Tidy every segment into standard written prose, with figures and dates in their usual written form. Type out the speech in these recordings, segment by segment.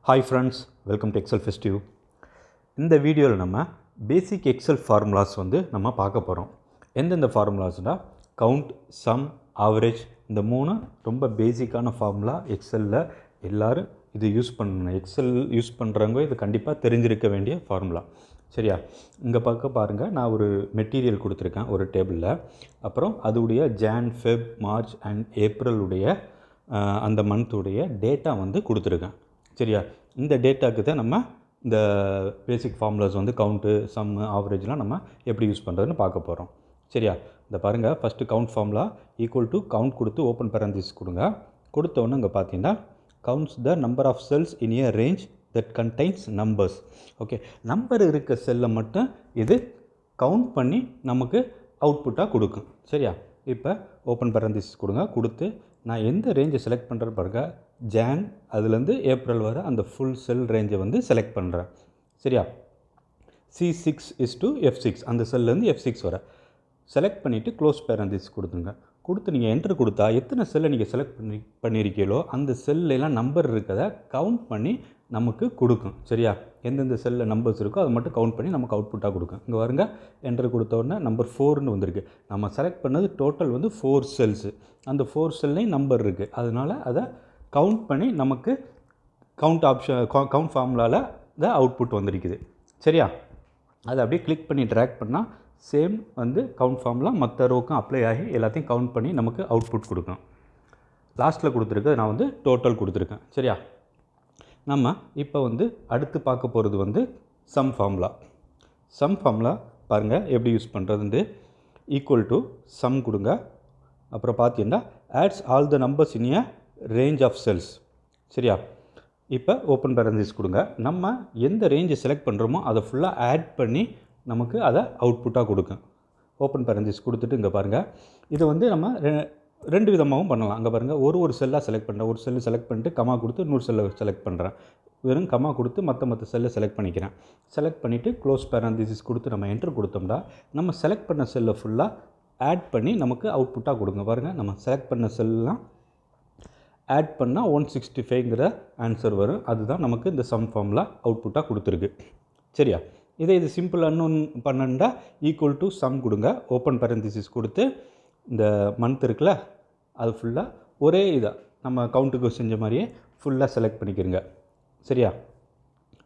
Hi friends, welcome to Excel Festive. இந்த வீடியோவில் நம்ம பேசிக் எக்ஸல் ஃபார்முலாஸ் நம்ம பார்க்க போகிறோம். எந்தெந்த ஃபார்முலாஸ்னால் கவுண்ட், சம், ஆவரேஜ், இந்த மூணு ரொம்ப பேசிக்கான ஃபார்முலா. எக்ஸலில் எல்லோரும் இது யூஸ் பண்ணணும். எக்ஸல் யூஸ் பண்ணுறவங்க இது கண்டிப்பாக தெரிஞ்சிருக்க வேண்டிய ஃபார்முலா. சரியா? இங்கே பாருங்கள், நான் ஒரு மெட்டீரியல் கொடுத்துருக்கேன் ஒரு டேபிளில். அப்புறம் அதுடைய ஜான், ஃபெப், மார்ச் அண்ட் ஏப்ரலுடைய அந்த மந்த்துடைய டேட்டா கொடுத்துருக்கேன். சரியா? இந்த டேட்டாவுக்கு தான் நம்ம இந்த பேசிக் ஃபார்முலாஸ் கவுண்ட்டு, சம்மு, ஆவரேஜ்லாம் நம்ம எப்படி யூஸ் பண்ணுறதுன்னு பார்க்க போகிறோம். சரியா? இந்த பாருங்கள், first count formula equal to count கொடுத்து ஓப்பன் பேரந்திஸ் கொடுங்க. கொடுத்தோன்னு இங்கே பார்த்தீங்கன்னா counts the number of cells in a range that contains numbers. Okay, number இருக்க செல்லை மட்டும் இது கவுண்ட் பண்ணி நமக்கு அவுட்புட்டாக கொடுக்கும். சரியா? இப்போ ஓப்பன் பேரந்திஸ் கொடுங்க. கொடுத்து நான் எந்த ரேஞ்சை செலக்ட் பண்ணுறேன்னு பாருங்கள், ஜான் அதுலேருந்து ஏப்ரல் வர அந்த ஃபுல் செல் ரேஞ்சை செலக்ட் பண்ணுறேன். சரியா? C6:F6 அந்த செல்லேருந்து F6 வர செலக்ட் பண்ணிவிட்டு க்ளோஸ் பேரந்திஸ் கொடுத்துங்க. கொடுத்து நீங்கள் என்ட்ரு கொடுத்தா எத்தனை செல்லை நீங்கள் செலக்ட் பண்ணியிருக்கீங்களோ அந்த செல்லாம் நம்பர் இருக்கிறத கவுண்ட் பண்ணி நமக்கு கொடுக்கும். சரியா? எந்தெந்த செல்லில் நம்பர்ஸ் இருக்கோ அதை மட்டும் கவுண்ட் பண்ணி நமக்கு அவுட்புட்டாக கொடுக்கும். இங்கே வருங்க, என்ட்ரு கொடுத்தோடனே நம்பர் 4ன்னு வந்திருக்கு. நம்ம செலக்ட் பண்ணது டோட்டல் 4 செல்ஸு. அந்த 4 செல்லையும் நம்பர் இருக்குது. அதனால் அதை கவுண்ட் பண்ணி நமக்கு கவுண்ட் ஃபார்முலாவில் இந்த அவுட்புட் வந்திருக்குது. சரியா? அதை அப்படியே கிளிக் பண்ணி ட்ராக் பண்ணால் சேம் கவுண்ட் ஃபார்முலா மற்ற ரோக்கும் அப்ளை ஆகி எல்லாத்தையும் கவுண்ட் பண்ணி நமக்கு அவுட்புட் கொடுக்கும். லாஸ்ட்டில் கொடுத்துருக்கு நான் டோட்டல் கொடுத்துருக்கேன். சரியா? நம்ம இப்போ அடுத்து பார்க்க போகிறது சம் ஃபார்முலா. சம் ஃபார்முலா பாருங்கள் எப்படி யூஸ் பண்ணுறதுண்டு. ஈக்குவல் டு சம் கொடுங்க. அப்புறம் பார்த்தீங்கன்னா adds all the numbers in a range of cells. சரியா? இப்போ ஓப்பன் பேரந்திஸ் கொடுங்க. நம்ம எந்த ரேஞ்சை செலக்ட் பண்ணுறோமோ அதை ஃபுல்லாக ஆட் பண்ணி நமக்கு அதை அவுட்புட்டாக கொடுக்கும். ஓப்பன் பேரந்திஸ் கொடுத்துட்டு இங்கே பாருங்கள், இது நம்ம ரெண்டு விதமாகவும் பண்ணலாம். அங்கே பாருங்கள், ஒரு செல்லாக செலக்ட் பண்ணுறேன். ஒரு செல்லு செலக்ட் பண்ணிட்டு கமா கொடுத்து இன்னொரு செல்லை செலக்ட் பண்ணுறேன். வெறும் கமா கொடுத்து மற்ற செல்லை செலக்ட் பண்ணிக்கிறேன். செலக்ட் பண்ணிவிட்டு க்ளோஸ் பேரந்திஸ் கொடுத்து நம்ம என்ட்ரு கொடுத்தோம்னா நம்ம செலக்ட் பண்ண செல்லை ஃபுல்லாக ஆட் பண்ணி நமக்கு அவுட்புட்டாக கொடுங்க. பாருங்கள், நம்ம செலக்ட் பண்ண செல்லாம் ஆட் பண்ணால் 165ங்கிற ஆன்சர் வரும். அதுதான் நமக்கு இந்த சம் ஃபார்முலா அவுட்புட்டாக கொடுத்துருக்கு. சரியா? இது சிம்பிள் அன்னோன் பண்ணா ஈக்குவல் டு சம் கொடுங்க. ஓப்பன் பேரந்திஸ் கொடுத்து இந்த மந்த் இருக்குல்ல அது ஃபுல்லாக ஒரே இதாக நம்ம கவுண்ட்டுக்கு செஞ்ச மாதிரியே ஃபுல்லாக செலக்ட் பண்ணிக்கிறங்க. சரியா?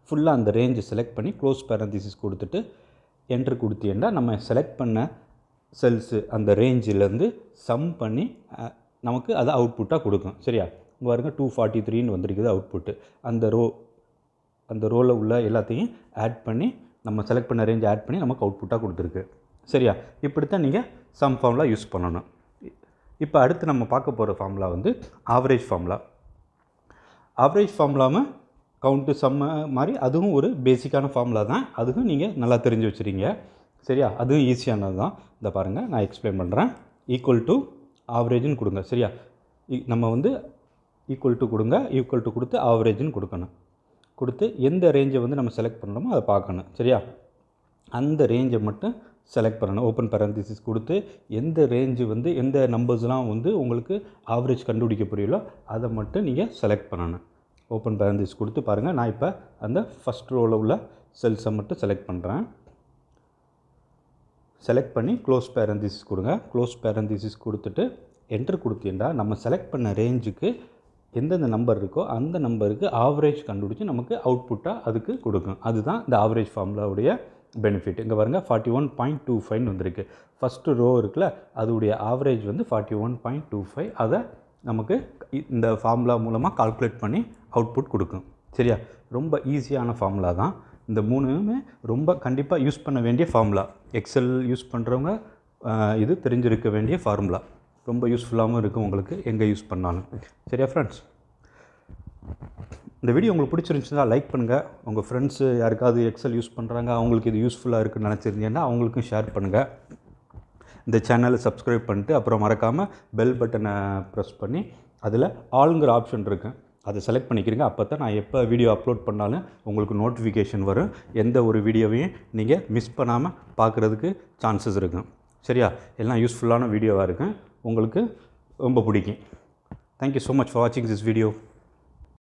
ஃபுல்லாக அந்த ரேஞ்சை செலக்ட் பண்ணி க்ளோஸ் பேரந்திஸ் கொடுத்துட்டு என்ட்ரு கொடுத்தீங்கன்னா நம்ம செலக்ட் பண்ண செல்ஸு அந்த ரேஞ்சிலேருந்து சம் பண்ணி நமக்கு அதை அவுட்புட்டாக கொடுக்கும். சரியா? இங்கே பாருங்கள் 243ன்னு வந்திருக்குது அவுட்புட்டு. அந்த ரோவில் உள்ள எல்லாத்தையும் ஆட் பண்ணி நம்ம செலக்ட் பண்ண ரேஞ்சை ஆட் பண்ணி நமக்கு அவுட்புட்டாக கொடுத்துருக்கு. சரியா? இப்படித்தான் நீங்கள் சம் ஃபார்முலா யூஸ் பண்ணணும். இப்போ அடுத்து நம்ம பார்க்க போகிற ஃபார்முலா ஆவரேஜ் ஃபார்முலா. ஆவரேஜ் ஃபார்முலாமல் கவுண்ட்டு சம்ம மாதிரி அதுவும் ஒரு பேசிக்கான ஃபார்முலா தான். அதுவும் நீங்கள் நல்லா தெரிஞ்சு வச்சுருங்க. சரியா? அதுவும் ஈஸியானது தான். இந்த பாருங்கள், நான் எக்ஸ்பிளைன் பண்ணுறேன். ஈக்குவல் டு ஆவரேஜ்னு கொடுங்க. சரியா? நம்ம ஈக்குவல் டு கொடுங்க. ஈக்குவல் டு கொடுத்து ஆவரேஜ்னு கொடுக்கணும். கொடுத்து எந்த ரேஞ்சை நம்ம செலக்ட் பண்ணுறோமோ அதை பார்க்கணும். சரியா? அந்த ரேஞ்சை மட்டும் செலக்ட் பண்ணணும். ஓப்பன் பேரந்திஸ் கொடுத்து எந்த ரேஞ்சு எந்த நம்பர்ஸ்லாம் உங்களுக்கு ஆவரேஜ் கண்டுபிடிக்க புரியலோ அதை மட்டும் நீங்கள் செலக்ட் பண்ணணும். ஓப்பன் பேரந்திஸ் கொடுத்து பாருங்கள், நான் இப்போ அந்த ஃபஸ்ட் ரோவில் உள்ள செல்ஸை மட்டும் செலக்ட் பண்ணுறேன். செலக்ட் பண்ணி க்ளோஸ் பேரந்திஸ் கொடுங்க. க்ளோஸ் பேரந்திஸ் கொடுத்துட்டு என்ட்ரு கொடுத்தீங்கன்னா நம்ம செலக்ட் பண்ண ரேஞ்சுக்கு எந்தெந்த நம்பர் இருக்கோ அந்த நம்பருக்கு ஆவரேஜ் கண்டுபிடிச்சி நமக்கு அவுட்புட்டாக அதுக்கு கொடுக்கும். அதுதான் இந்த ஆவரேஜ் ஃபார்முலாவுடைய பெனிஃபிட். இங்கே பாருங்கள் 41.25 வந்திருக்கு. ஃபஸ்ட்டு ரோ இருக்குல்ல அதோடைய ஆவரேஜ் 41.25. அதை நமக்கு இந்த ஃபார்முலா மூலமாக கால்குலேட் பண்ணி அவுட்புட் கொடுக்கும். சரியா? ரொம்ப ஈஸியான ஃபார்முலா தான். இந்த மூணுமே ரொம்ப கண்டிப்பாக யூஸ் பண்ண வேண்டிய ஃபார்முலா. எக்ஸல் யூஸ் பண்ணுறவங்க இது தெரிஞ்சிருக்க வேண்டிய ஃபார்முலா. ரொம்ப யூஸ்ஃபுல்லாகவும் இருக்கும் உங்களுக்கு எங்கே யூஸ் பண்ணாலும். சரியா ஃப்ரெண்ட்ஸ்? இந்த வீடியோ உங்களுக்கு பிடிச்சிருந்துச்சுன்னா லைக் பண்ணுங்கள். உங்கள் ஃப்ரெண்ட்ஸு யாருக்காவது எக்ஸல் யூஸ் பண்ணுறாங்க, அவங்களுக்கு இது யூஸ்ஃபுல்லாக இருக்குன்னு நினச்சிருந்தீங்கன்னா அவங்களுக்கும் ஷேர் பண்ணுங்கள். இந்த சேனலை சப்ஸ்கிரைப் பண்ணிட்டு அப்புறம் மறக்காமல் பெல் பட்டனை ப்ரெஸ் பண்ணி அதில் ஆளுங்கிற ஆப்ஷன் இருக்குது, அதை செலக்ட் பண்ணிக்கிறீங்க. அப்போ தான் நான் எப்போ வீடியோ அப்லோட் பண்ணாலும் உங்களுக்கு நோட்டிஃபிகேஷன் வரும். எந்த ஒரு வீடியோவையும் நீங்கள் மிஸ் பண்ணாமல் பார்க்குறதுக்கு சான்சஸ் இருக்கும். சரியா? எல்லாம் யூஸ்ஃபுல்லான வீடியோவாக இருக்கும், உங்களுக்கு ரொம்ப பிடிக்கும். தேங்க்யூ ஸோ மச் ஃபார் வாட்சிங் திஸ் வீடியோ.